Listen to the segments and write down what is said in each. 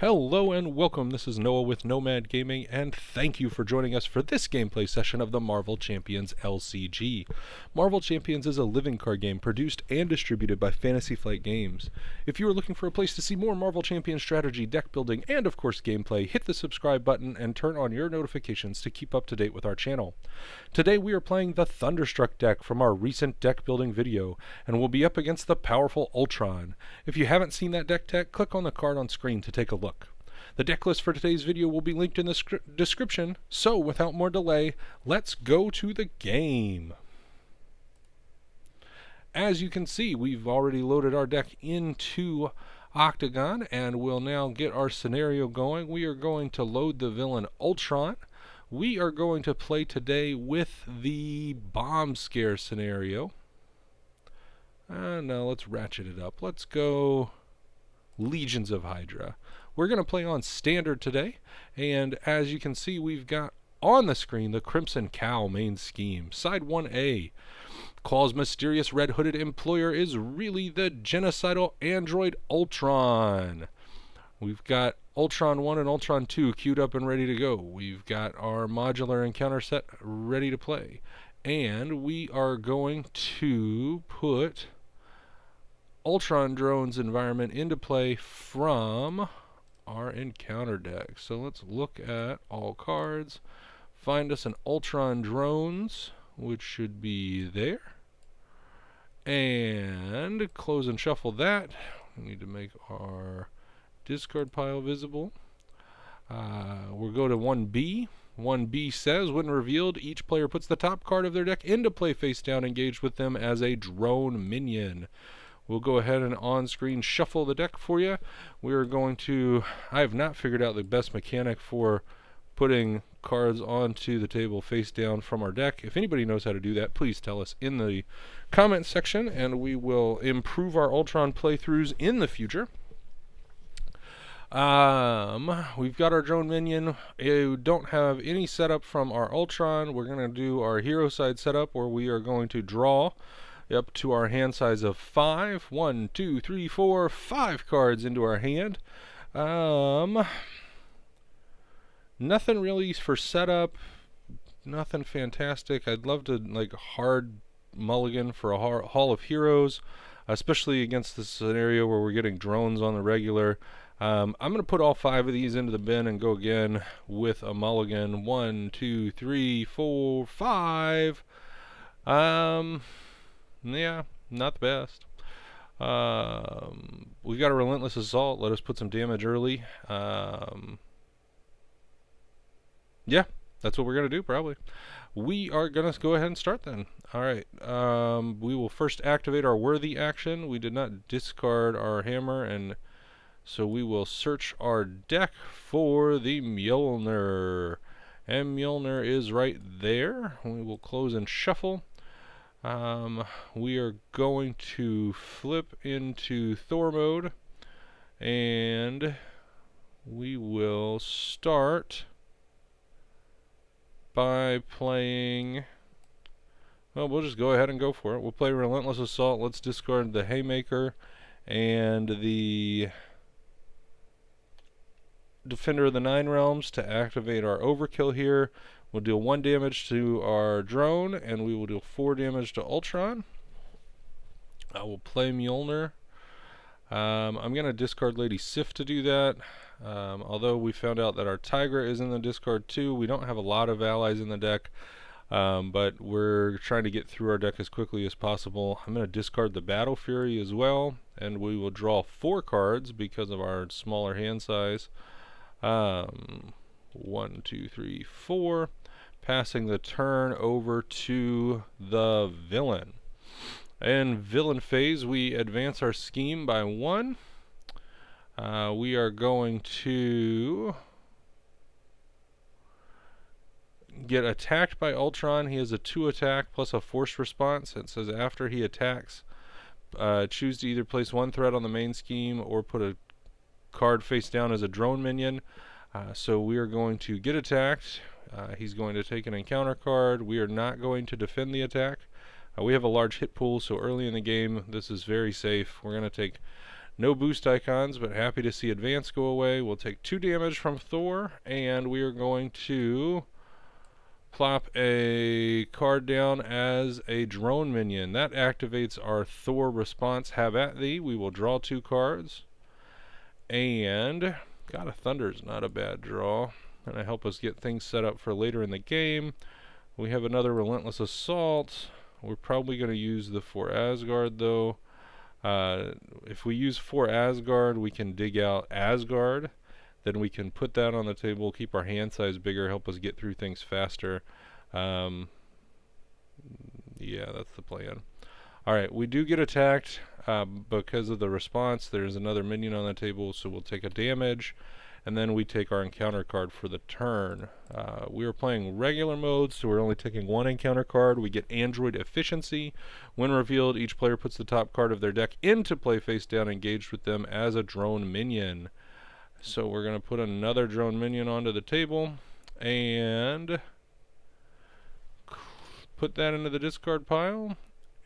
Hello and welcome, this is Noah with Nomad Gaming, and thank you for joining us for this gameplay session of the Marvel Champions LCG. Marvel Champions is a living card game produced and distributed by Fantasy Flight Games. If you are looking for a place to see more Marvel Champions strategy, deck building, and of course gameplay, hit the subscribe button and turn on your notifications to keep up to date with our channel. Today we are playing the Thunderstruck deck from our recent deck building video, and we'll be up against the powerful ULTRON. If you haven't seen that deck tech, click on the card on screen to take a look. The deck list for today's video will be linked in the description, so without more delay, let's go to the game. As you can see, we've already loaded our deck into Octagon, and we'll now get our scenario going. We are going to load the villain ULTRON. We are going to play today with the bomb scare scenario. Now let's ratchet it up. Let's go Legions of Hydra. We're going to play on standard today, and as you can see, we've got on the screen the Crimson Cow main scheme. Side 1A. Claw's mysterious red-hooded employer is really the genocidal android ULTRON. We've got ULTRON 1 and ULTRON 2 queued up and ready to go. We've got our modular encounter set ready to play. And we are going to put ULTRON drone's environment into play from our encounter deck. So let's look at all cards, find us an ULTRON drones, which should be there, and close and shuffle that. We need to make our discard pile visible. We'll go to 1B. 1B says, when revealed, each player puts the top card of their deck into play face down, engaged with them as a drone minion. We'll go ahead and on-screen shuffle the deck for you. We are going to... I have not figured out the best mechanic for putting cards onto the table face down from our deck. If anybody knows how to do that, please tell us in the comment section, and we will improve our ULTRON playthroughs in the future. We've got our drone minion. You don't have any setup from our ULTRON. We're going to do our hero side setup, where we are going to draw up to our hand size of 5. 1, 2, 3, 4, 5 cards into our hand. Nothing really for setup. Nothing fantastic. I'd love to like hard mulligan for a Hall of Heroes, especially against the scenario where we're getting drones on the regular. I'm going to put all 5 of these into the bin and go again with a mulligan. 1, 2, 3, 4, 5. Yeah, not the best. We've got a Relentless Assault. Let us put some damage early. Yeah, that's what we're going to do probably. We are going to go ahead and start then. Alright, we will first activate our worthy action. We did not discard our hammer, and so we will search our deck for the Mjolnir. And Mjolnir is right there. We will close and shuffle. We are going to flip into Thor mode, and we will start by playing, well, we'll just go ahead and go for it. We'll play Relentless Assault. Let's discard the Haymaker and the Defender of the Nine Realms to activate our overkill here. We'll deal 1 damage to our drone, and we will deal 4 damage to ULTRON. I will play Mjolnir. I'm going to discard Lady Sif to do that. Although we found out that our Tigra is in the discard too. We don't have a lot of allies in the deck, but we're trying to get through our deck as quickly as possible. I'm going to discard the Battle Fury as well, and we will draw 4 cards because of our smaller hand size. 1, 2, 3, 4. Passing the turn over to the villain. In villain phase, we advance our scheme by 1. We are going to get attacked by ULTRON. He has a 2 attack plus a forced response. It says after he attacks, choose to either place 1 threat on the main scheme or put a card face down as a drone minion. So we are going to get attacked. He's going to take an encounter card. We are not going to defend the attack. We have a large hit pool, so early in the game this is very safe. We're going to take No boost icons, but happy to see advance go away. We'll take 2 damage from Thor, and we are going to plop a card down as a drone minion. That activates our Thor response, Have at thee. We will draw 2 cards. And God of Thunder is not a bad draw. And to help us get things set up for later in the game, we have another Relentless Assault. We're probably going to use the for Asgard though. If we use for Asgard, we can dig out Asgard. Then we can put that on the table, keep our hand size bigger, help us get through things faster. Yeah, that's the plan. Alright, we do get attacked because of the response. There's another minion on the table, so we'll take a damage. And then we take our encounter card for the turn. We are playing regular mode, so we're only taking 1 encounter card. We get Android Efficiency. When revealed, each player puts the top card of their deck into play face down, engaged with them as a drone minion. So we're going to put another drone minion onto the table and put that into the discard pile.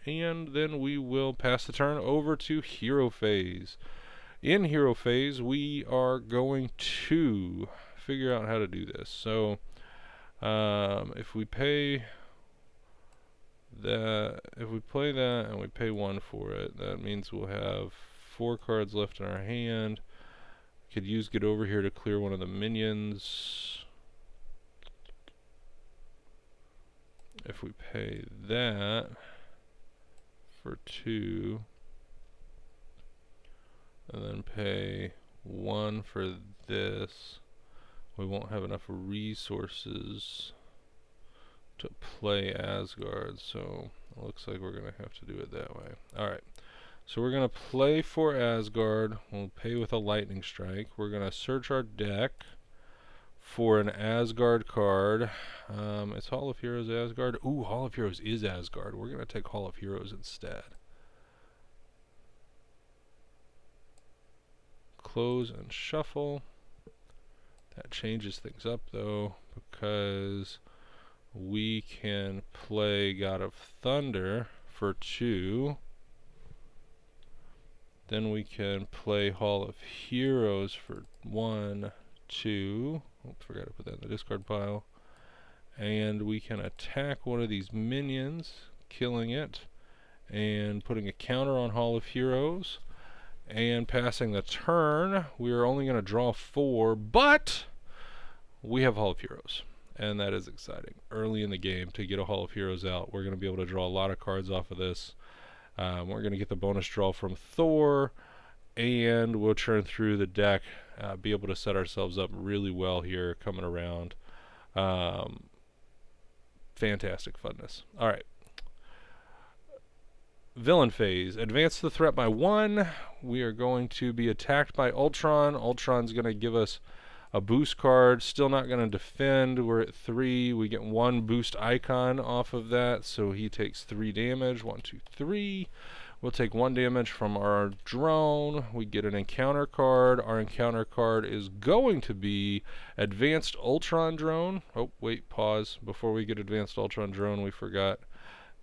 And then we will pass the turn over to Hero Phase. In Hero Phase, we are going to figure out how to do this. So, if we pay that, if we play that and we pay 1 for it, that means we'll have 4 cards left in our hand. Could use Get Over Here to clear one of the minions. If we pay that for 2, and then pay 1 for this, we won't have enough resources to play Asgard, so it looks like we're going to have to do it that way. Alright, so we're going to play for Asgard. We'll pay with a Lightning Strike. We're going to search our deck for an Asgard card. It's Hall of Heroes Asgard. Ooh, Hall of Heroes is Asgard. We're going to take Hall of Heroes instead. Close and shuffle. That changes things up though, because we can play God of Thunder for 2. Then we can play Hall of Heroes for 1, 2. Oh, forgot to put that in the discard pile. And we can attack one of these minions, killing it, and putting a counter on Hall of Heroes. And passing the turn, we are only going to draw 4, but we have Hall of Heroes, and that is exciting. Early in the game to get a Hall of Heroes out, we're going to be able to draw a lot of cards off of this. We're going to get the bonus draw from Thor, and we'll churn through the deck, be able to set ourselves up really well here coming around. Fantastic funness. Alright. Villain Phase. Advance the threat by 1. We are going to be attacked by Ultron. Ultron's going to give us a boost card. Still not going to defend. We're at 3. We get 1 boost icon off of that, so he takes 3 damage. 1, 2, 3. We'll take 1 damage from our drone. We get an encounter card. Our encounter card is going to be Advanced Ultron Drone. Oh, wait, pause. Before we get Advanced Ultron Drone, we forgot.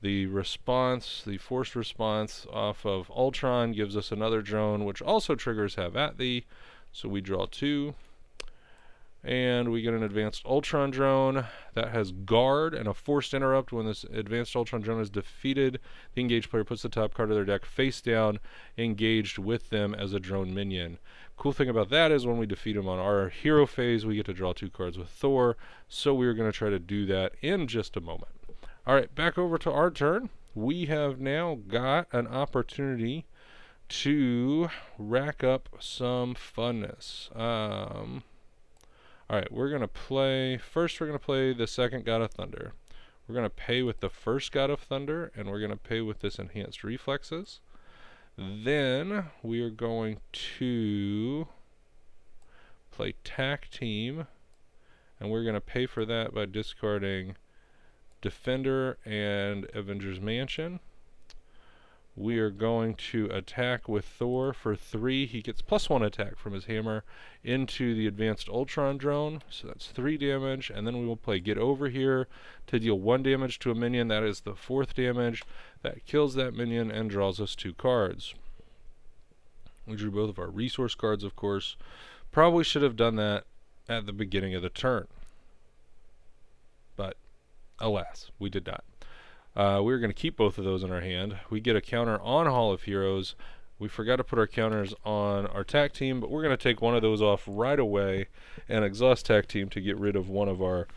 The response, the forced response off of Ultron gives us another drone, which also triggers Have at thee. So we draw 2. And we get an Advanced Ultron Drone that has Guard and a Forced Interrupt. When this Advanced Ultron Drone is defeated, the engaged player puts the top card of their deck face down, engaged with them as a drone minion. Cool thing about that is when we defeat him on our hero phase, we get to draw 2 cards with Thor. So we're going to try to do that in just a moment. Alright, back over to our turn. We have now got an opportunity to rack up some funness. Alright, we're going to play, first we're going to play the second God of Thunder. We're going to pay with the first God of Thunder, and we're going to pay with this Enhanced Reflexes. Then we are going to play Tack Team, and we're going to pay for that by discarding Defender and Avengers Mansion. We are going to attack with Thor for 3. He gets +1 attack from his hammer into the Advanced Ultron Drone, so that's 3 damage. And then we will play Get Over Here to deal 1 damage to a minion. That is the 4th damage. That kills that minion and draws us 2 cards. We drew both of our resource cards, of course. Probably should have done that at the beginning of the turn. But, alas, we did not. We were going to keep both of those in our hand. We get a counter on Hall of Heroes. We forgot to put our counters on our TAC team, but we're going to take one of those off right away and exhaust TAC team to get rid of one of our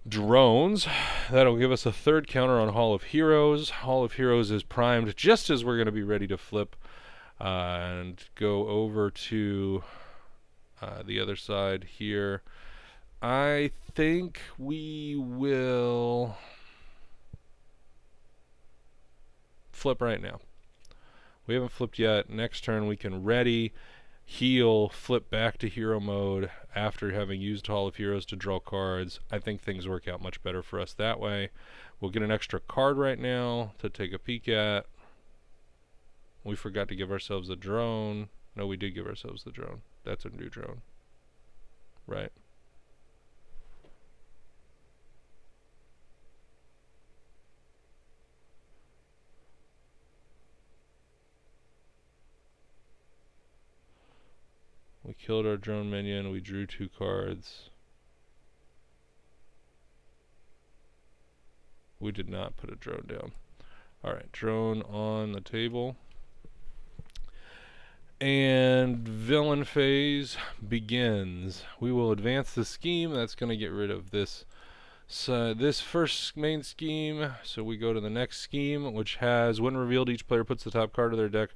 drones. That'll give us a third counter on Hall of Heroes. Hall of Heroes is primed just as we're going to be ready to flip and go over to the other side here. I think we will flip right now. We haven't flipped yet. Next turn we can ready, heal, flip back to hero mode after having used Hall of Heroes to draw cards. I think things work out much better for us that way. We'll get an extra card right now to take a peek at. We forgot to give ourselves a drone. No, we did give ourselves the drone. That's a new drone. Right. We killed our drone minion. We drew 2 cards. We did not put a drone down. Alright, drone on the table. And villain phase begins. We will advance the scheme. That's going to get rid of this this first main scheme. So we go to the next scheme, which has, when revealed, each player puts the top card of their deck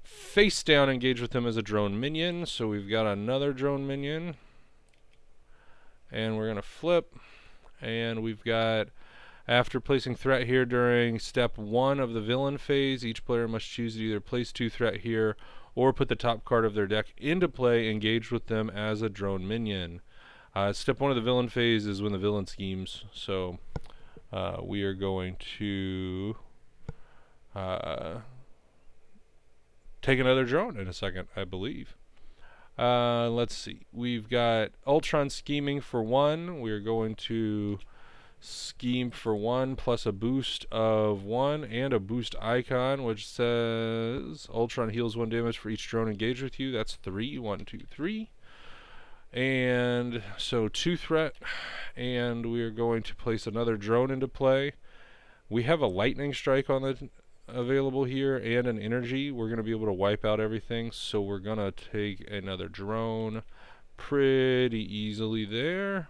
face down, engage with him as a drone minion. So we've got another drone minion. And we're going to flip. And we've got, after placing threat here during step 1 of the villain phase, each player must choose to either place 2 threat here or put the top card of their deck into play, engaged with them as a drone minion. Step 1 of the villain phase is when the villain schemes. So we are going to take another drone in a second, I believe. Let's see. We've got Ultron scheming for 1. We are going to scheme for 1 plus a boost of 1 and a boost icon, which says Ultron heals 1 damage for each drone engaged with you. That's 3. 1, 2, 3. And so 2 threat, and we are going to place another drone into play. We have a lightning strike on the available here and an energy. We're going to be able to wipe out everything, so we're going to take another drone pretty easily there.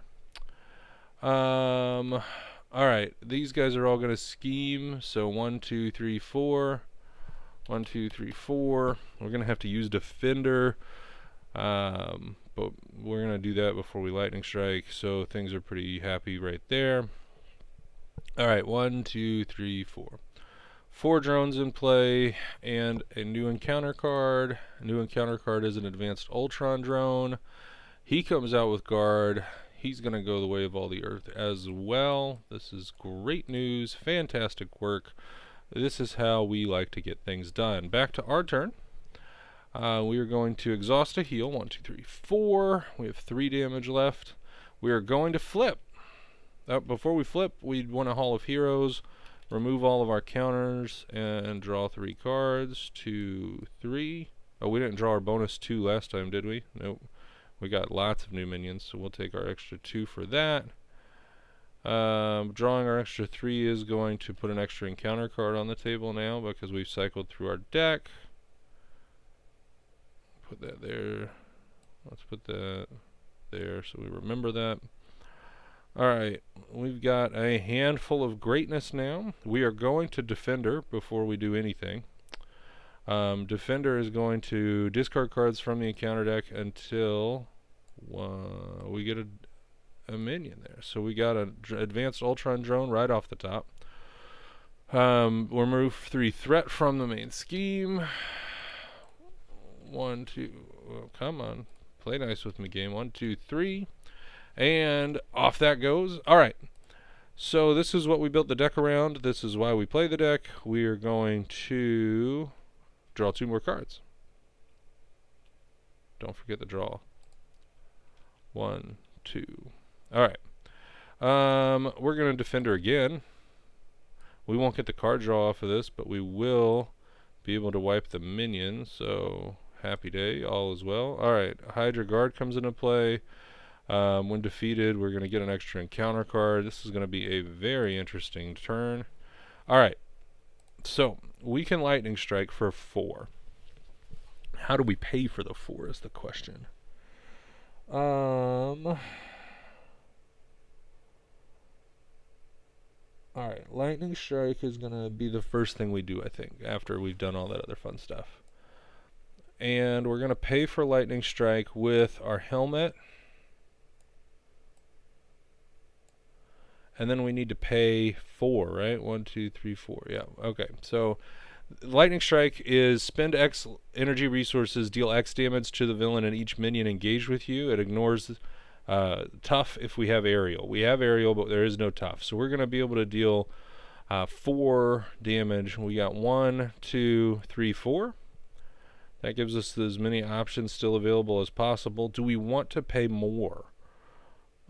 Alright, these guys are all going to scheme. So 1, 2, 3, 4. 1, 2, 3, 4. We're going to have to use Defender. But we're going to do that before we lightning strike. So things are pretty happy right there. Alright, 1, 2, 3, 4. 4 drones in play and a new encounter card. A new encounter card is an advanced Ultron drone. He comes out with guard. He's going to go the way of all the earth as well. This is great news. Fantastic work. This is how we like to get things done. Back to our turn. We are going to exhaust a heal. 1, 2, 3, 4. We have 3 damage left. We are going to flip. Before we flip, we'd want a Hall of Heroes. Remove all of our counters and draw 3 cards. 2, 3. Oh, we didn't draw our bonus 2 last time, did we? Nope. We got lots of new minions, so we'll take our extra 2 for that. Drawing our extra 3 is going to put an extra encounter card on the table now because we've cycled through our deck. Put that there. Let's put that there so we remember that. Alright, we've got a handful of greatness now. We are going to Defender before we do anything. Defender is going to discard cards from the encounter deck until we get a minion there. So we got an advanced Ultron drone right off the top. We'll remove 3 threat from the main scheme. 1, 2, oh, come on. Play nice with me, game. 1, 2, 3. And off that goes. Alright. So this is what we built the deck around. This is why we play the deck. We are going to draw 2 more cards. Don't forget the draw. 1, 2. Alright. We're going to Defender again. We won't get the card draw off of this, but we will be able to wipe the minion. So Happy day, all is well. Alright, Hydra Guard comes into play. When defeated, we're going to get an extra encounter card. This is going to be a very interesting turn. Alright, so we can Lightning Strike for 4. How do we pay for the 4 is the question. Alright, Lightning Strike is going to be the first thing we do, I think, after we've done all that other fun stuff. And we're going to pay for Lightning Strike with our helmet. And then we need to pay 4, right? 1, 2, 3, 4. Yeah, okay. So Lightning Strike is spend X energy resources, deal X damage to the villain and each minion engaged with you. It ignores tough if we have aerial. We have aerial, but there is no tough. So we're going to be able to deal 4 damage. We got 1, 2, 3, 4. That gives us as many options still available as possible. Do we want to pay more?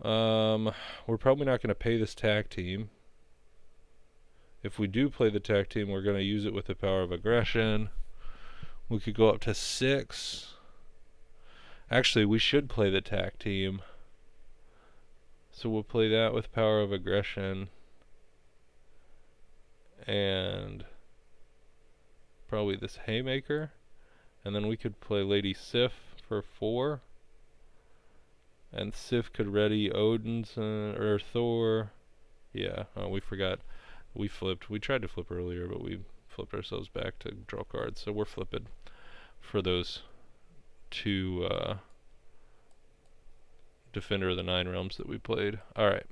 We're probably not going to pay this tag team. If we do play the tag team, we're going to use it with the power of aggression. We could go up to 6. Actually, we should play the tag team. So we'll play that with power of aggression. And probably this Haymaker. And then we could play Lady Sif for 4. And Sif could ready Odin's or Thor. Yeah, we forgot. We flipped. We tried to flip earlier, but we flipped ourselves back to draw cards. So we're flipping for those 2 Defender of the 9 Realms that we played. Alright.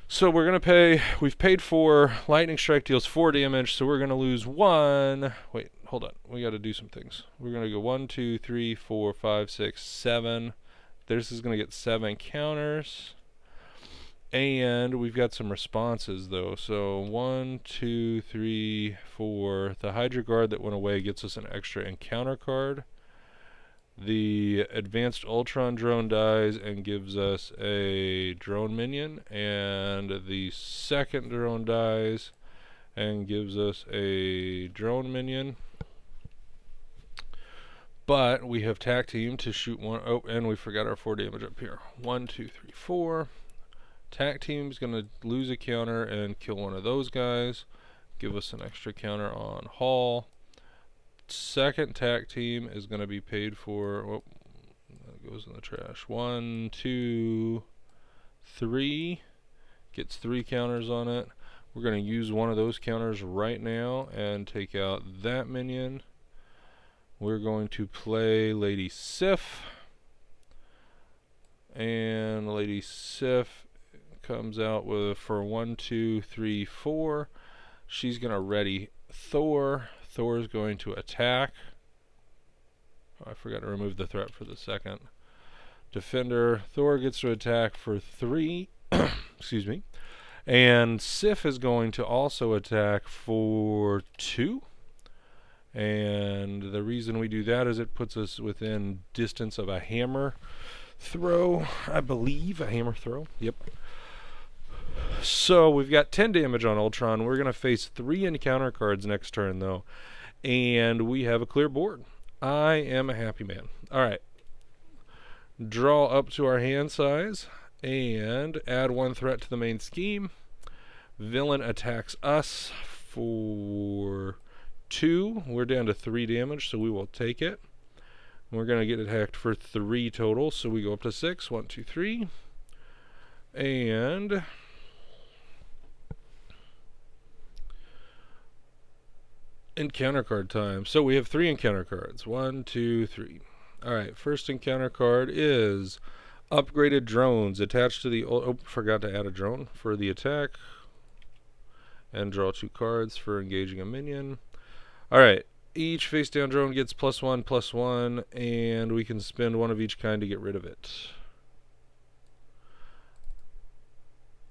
So we're going to pay. We've paid 4. Lightning Strike deals 4 damage, so we're going to lose 1. Wait, hold on. We got to do some things. We're going to go 1, 2, 3, 4, 5, 6, 7. This is going to get 7 counters. And we've got some responses, though. So 1, 2, 3, 4. The Hydra Guard that went away gets us an extra encounter card. The Advanced Ultron drone dies and gives us a drone minion. And the second drone dies and gives us a drone minion. But we have tag team to shoot 1. Oh, and we forgot our 4 damage up here. 1, 2, 3, 4. Tag team's going to lose a counter and kill one of those guys. Give us an extra counter on Hall. Second tag team is going to be paid for. Oh, that goes in the trash. 1, 2, 3. Gets 3 counters on it. We're going to use one of those counters right now and take out that minion. We're going to play Lady Sif. And Lady Sif comes out with for 1, 2, 3, 4. She's going to ready Thor. Thor is going to attack. Oh, I forgot to remove the threat for the second. Defender. Thor gets to attack for 3. Excuse me. And Sif is going to also attack for 2. And the reason we do that is it puts us within distance of a hammer throw, I believe. A hammer throw. Yep. So we've got 10 damage on Ultron. We're going to face 3 encounter cards next turn, though. And we have a clear board. I am a happy man. Alright. Draw up to our hand size. And add 1 threat to the main scheme. Villain attacks us for 2. We're down to 3 damage, so we will take it. We're going to get attacked for 3 total, so we go up to 6. 1, 2, 3. And encounter card time. So we have 3 encounter cards. 1, 2, 3. Alright, first encounter card is upgraded drones. Attached to the... Oh, forgot to add a drone for the attack. And draw 2 cards for engaging a minion. Alright, each face down drone gets +1/+1, and we can spend 1 of each kind to get rid of it.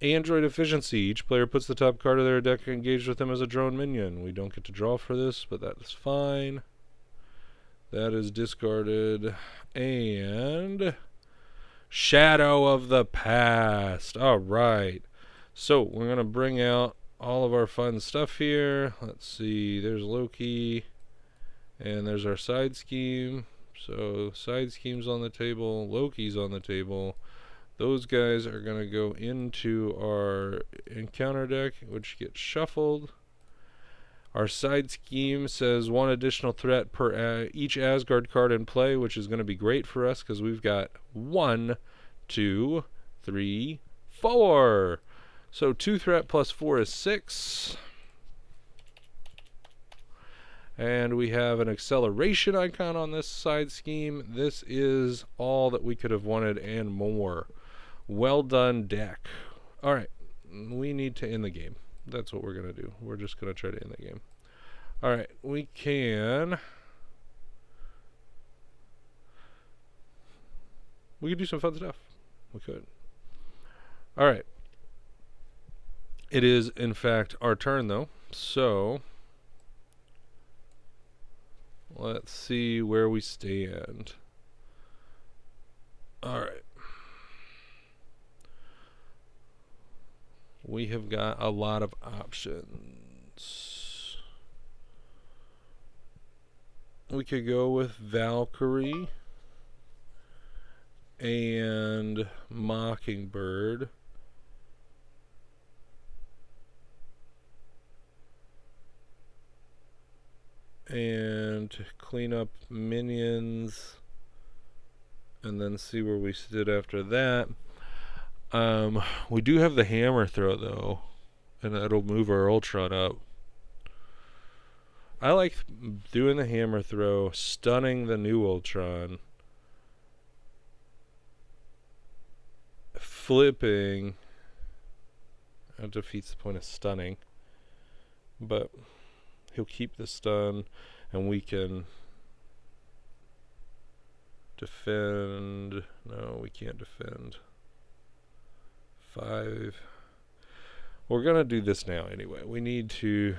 Android efficiency. Each player puts the top card of their deck engaged with them as a drone minion. We don't get to draw for this, but that is fine. That is discarded. And Shadow of the Past. Alright. So we're going to bring out all of our fun stuff here. Let's see. There's Loki. And there's our side scheme. So side scheme's on the table, Loki's on the table. Those guys are going to go into our encounter deck, which gets shuffled. Our side scheme says one additional threat per each Asgard card in play, which is going to be great for us because we've got 1, 2, 3, 4. So 2 threat plus 4 is 6. And we have an acceleration icon on this side scheme. This is all that we could have wanted and more. Well done, deck. Alright, we need to end the game. That's what we're going to do. We're just going to try to end the game. Alright, we can do some fun stuff. We could. Alright. It is, in fact, our turn, though. So let's see where we stand. Alright. We have got a lot of options. We could go with Valkyrie and Mockingbird. And clean up minions and then see where we stood after that. We do have the hammer throw though, and that'll move our Ultron up. I like doing the hammer throw, stunning the new Ultron, flipping. That defeats the point of stunning, but he'll keep the stun, and we can defend. No, we can't defend. 5. We're gonna do this now anyway. We need to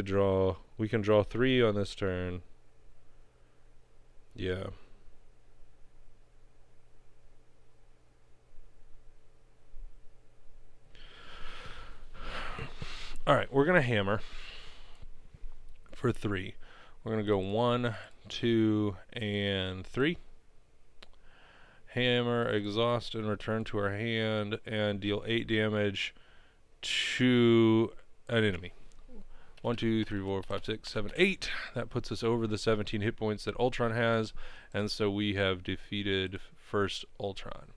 draw. We can draw 3 on this turn. Yeah. Alright, we're gonna hammer for 3. We're gonna go 1, 2, and 3. Hammer, exhaust, and return to our hand and deal 8 damage to an enemy. 1, 2, 3, 4, 5, 6, 7, 8. That puts us over the 17 hit points that Ultron has, and so we have defeated first Ultron.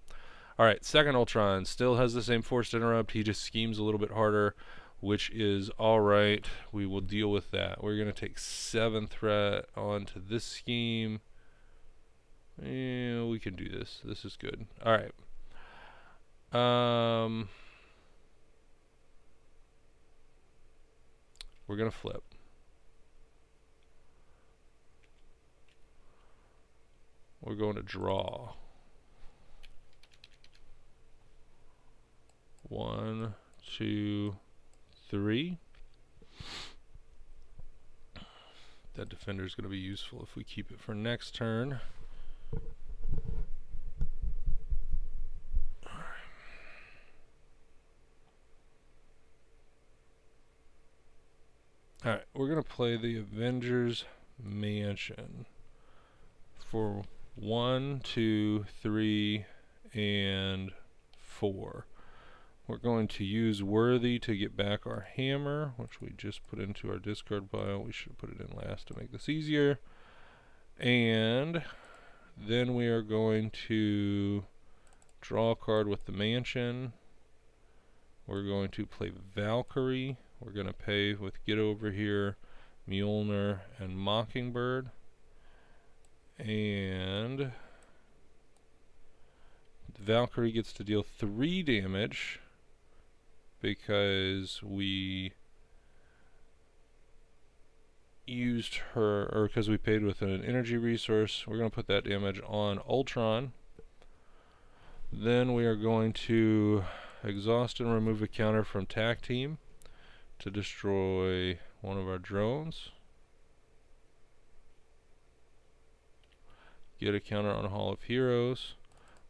Alright, second Ultron still has the same forced interrupt. He just schemes a little bit harder, which is alright. We will deal with that. We're going to take 7 threat onto this scheme. Yeah, we can do this. This is good. Alright. We're going to flip. We're going to draw. 1, 2, 3. That defender is going to be useful if we keep it for next turn. Alright, we're going to play the Avengers Mansion for 1, 2, 3, and 4. We're going to use Worthy to get back our hammer, which we just put into our discard pile. We should put it in last to make this easier. And then we are going to draw a card with the Mansion. We're going to play Valkyrie. We're going to pay with Get Over Here, Mjolnir, and Mockingbird. And Valkyrie gets to deal 3 damage because we used her, or because we paid with an energy resource. We're going to put that damage on Ultron. Then we are going to exhaust and remove a counter from Tac Team to destroy one of our drones. Get a counter on Hall of Heroes.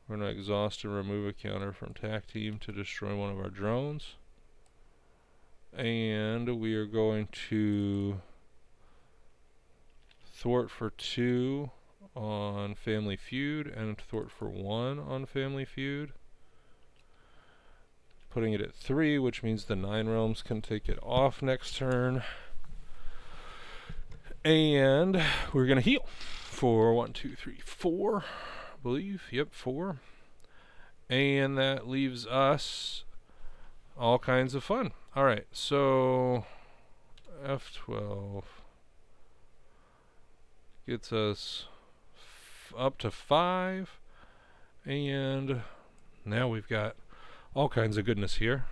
We're going to exhaust and remove a counter from Tac Team to destroy one of our drones. And we are going to thwart for 2 on Family Feud and thwart for 1 on Family Feud. Putting it at 3, which means the 9 realms can take it off next turn. And we're going to heal for 1, 2, 3, 4, I believe. Yep, 4. And that leaves us all kinds of fun. Alright, so F12 gets us up to 5. And now we've got all kinds of goodness here.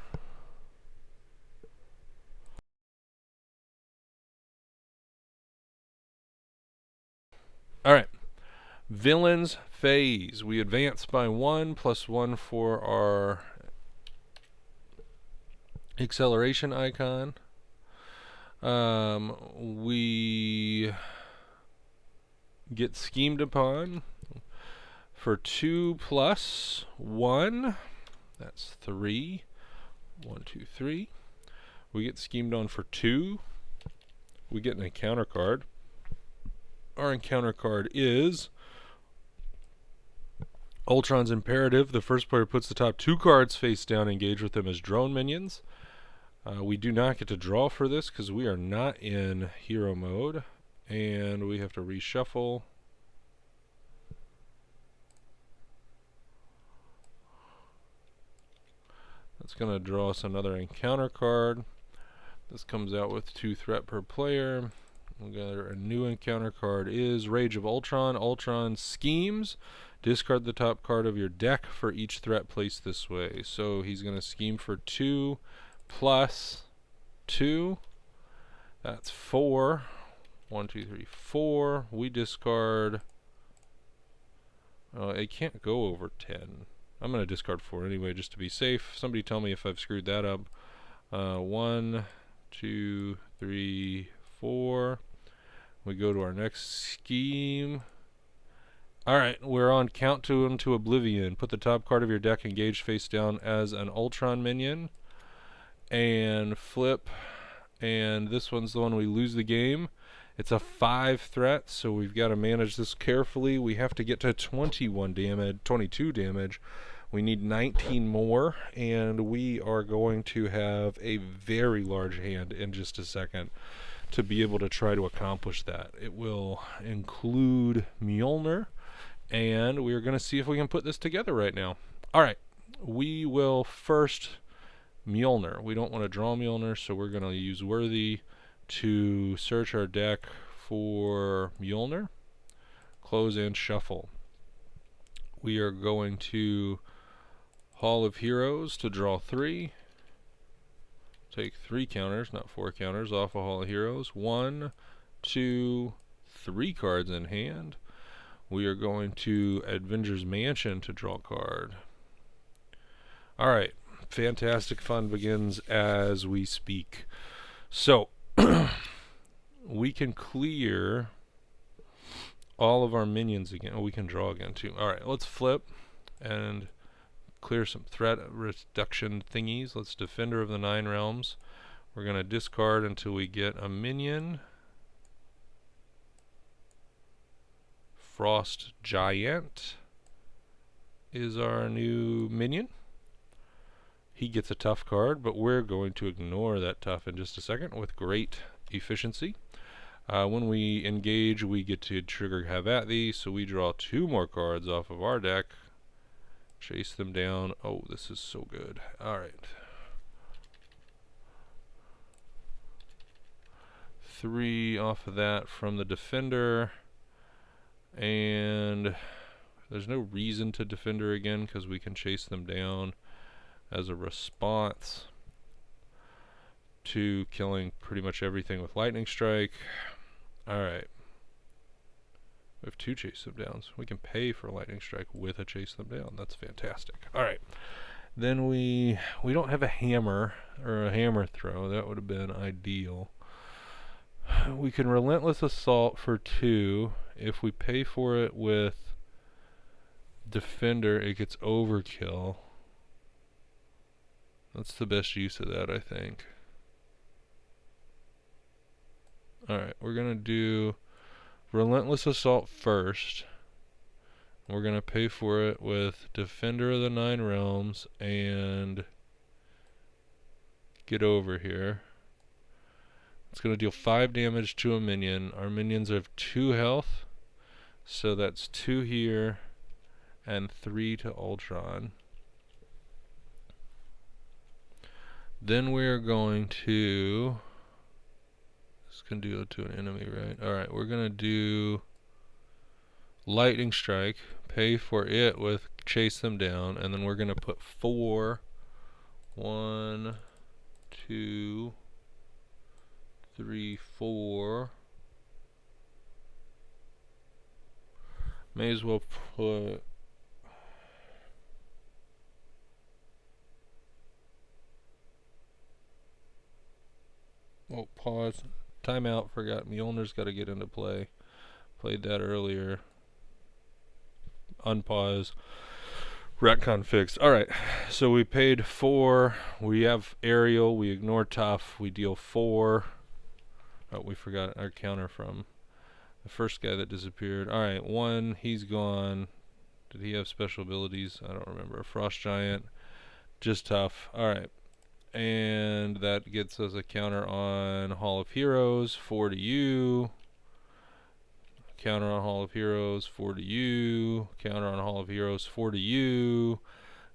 Alright. Villains phase. We advance by 1 plus 1 for our acceleration icon. We get schemed upon for 2 plus 1. That's 3. 1, 2, 3. We get schemed on for 2. We get an encounter card. Our encounter card is Ultron's Imperative. The first player puts the top 2 cards face down, engage with them as drone minions. We do not get to draw for this because we are not in hero mode, and we have to reshuffle. That's going to draw us another encounter card. This comes out with 2 threat per player. We got a new encounter card is Rage of Ultron. Ultron schemes. Discard the top card of your deck for each threat placed this way. So he's going to scheme for 2 plus 2. That's 4. 1, 2, 3, 4. We discard. It can't go over 10. I'm going to discard 4 anyway just to be safe. Somebody tell me if I've screwed that up. 1, 2, 3, 4. We go to our next scheme. Alright, we're on Count to into Oblivion. Put the top card of your deck engaged face down as an Ultron minion. And flip. And this one's the one we lose the game. It's a 5 threat, so we've got to manage this carefully. We have to get to 21 damage, 22 damage. We need 19 more, and we are going to have a very large hand in just a second to be able to try to accomplish that. It will include Mjolnir, and we're going to see if we can put this together right now. Alright, we will first Mjolnir. We don't want to draw Mjolnir, so we're going to use Worthy to search our deck for Mjolnir. Close and shuffle. We are going to Hall of Heroes to draw 3. Take 3 counters, not 4 counters, off of Hall of Heroes. 1, 2, 3 cards in hand. We are going to Avengers Mansion to draw a card. Alright, fantastic fun begins as we speak. So, we can clear all of our minions again. Oh, we can draw again too. Alright, let's flip and clear some threat reduction thingies. Let's Defender of the 9 Realms. We're going to discard until we get a minion. Frost Giant is our new minion. He gets a tough card, but we're going to ignore that tough in just a second with great efficiency. When we engage, we get to trigger Have At Thee, so we draw 2 more cards off of our deck. Chase them down. Oh, this is so good. Alright. 3 off of that from the Defender. And there's no reason to Defender again because we can chase them down as a response to killing pretty much everything with Lightning Strike. Alright. We have 2 chase them downs. We can pay for Lightning Strike with a chase them down. That's fantastic. Alright. Then we don't have a hammer or a hammer throw. That would have been ideal. We can Relentless Assault for 2. If we pay for it with Defender, it gets overkill. That's the best use of that, I think. Alright, we're going to do Relentless Assault first. We're going to pay for it with Defender of the Nine Realms and get over here. It's going to deal 5 damage to a minion. Our minions have 2 health, so that's 2 here and 3 to Ultron. Then we're going to... This can do it to an enemy, right? Alright, we're going to do Lightning Strike, pay for it with Chase Them Down, and then we're going to put 4. 1, 2, 3, 4. May as well put... Oh, pause. Timeout. Forgot Mjolnir's got to get into play. Played that earlier. Unpause. Retcon fixed. Alright, so we paid 4. We have aerial. We ignore tough. We deal 4. Oh, we forgot our counter from the first guy that disappeared. Alright, 1. He's gone. Did he have special abilities? I don't remember. A Frost Giant. Just tough. Alright. And that gets us a counter on Hall of Heroes. 4 to you. Counter on Hall of Heroes, 4 to you. Counter on Hall of Heroes, 4 to you.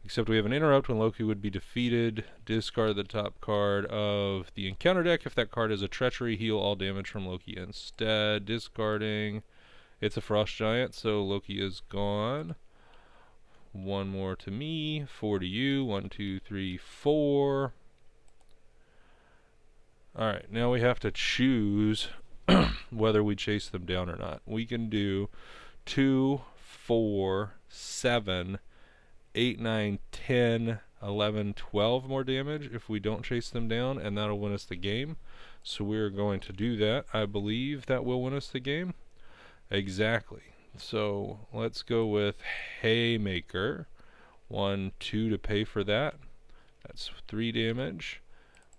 Except we have an interrupt when Loki would be defeated. Discard the top card of the encounter deck. If that card is a treachery, heal all damage from Loki instead. Discarding. It's a Frost Giant, so Loki is gone. 1 more to me. 4 to you. 1, 2, 3, 4. Alright, now we have to choose whether we chase them down or not. We can do 2, 4, 7, 8, 9, 10, 11, 12 more damage if we don't chase them down, and that'll win us the game. So we're going to do that. I believe that will win us the game. Exactly. So let's go with Haymaker. 1, 2 to pay for that. That's 3 damage.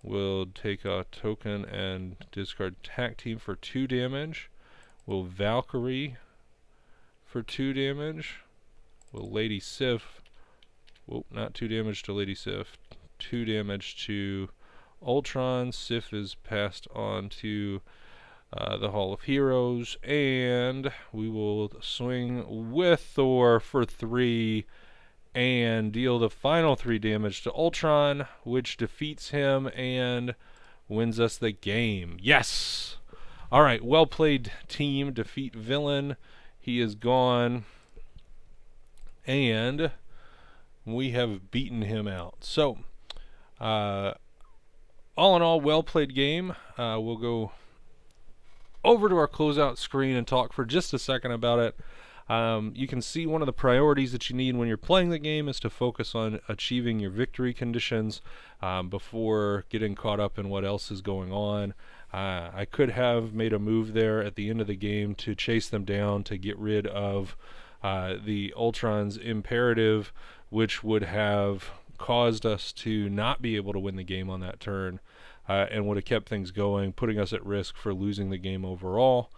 We'll take a token and discard Tack Team for 2 damage. We'll Valkyrie for 2 damage. We'll Lady Sif. Whoop, not 2 damage to Lady Sif. 2 damage to Ultron. Sif is passed on to the Hall of Heroes. And we will swing with Thor for 3 and deal the final 3 damage to Ultron, which defeats him and wins us the game. Yes! Alright, well played, team. Defeat villain. He is gone. And we have beaten him out. So, all in all, well played game. We'll go over to our closeout screen and talk for just a second about it. You can see one of the priorities that you need when you're playing the game is to focus on achieving your victory conditions before getting caught up in what else is going on. I could have made a move there at the end of the game to chase them down to get rid of the Ultron's imperative, which would have caused us to not be able to win the game on that turn and would have kept things going, putting us at risk for losing the game overall.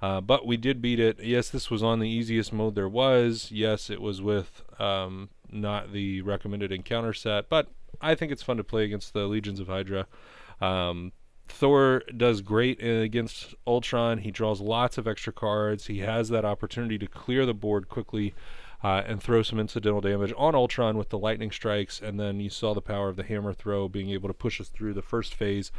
But we did beat it. Yes, this was on the easiest mode there was. Yes, it was with not the recommended encounter set, but I think it's fun to play against the Legions of Hydra. Thor does great against Ultron. He draws lots of extra cards. He has that opportunity to clear the board quickly and throw some incidental damage on Ultron with the lightning strikes, and then you saw the power of the hammer throw being able to push us through the first phase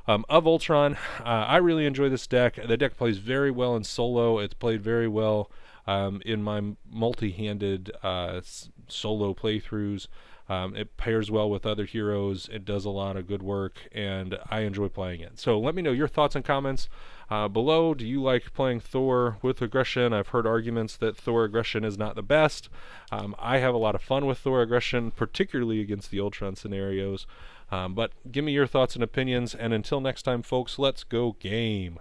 of Ultron. I really enjoy this deck. The deck plays very well in solo. It's played very well in my multi-handed solo playthroughs. It pairs well with other heroes. It does a lot of good work, and I enjoy playing it. So let me know your thoughts and comments below. Do you like playing Thor with Aggression? I've heard arguments that Thor-Aggression is not the best. I have a lot of fun with Thor-Aggression, particularly against the Ultron scenarios. But give me your thoughts and opinions, and until next time, folks, let's go game.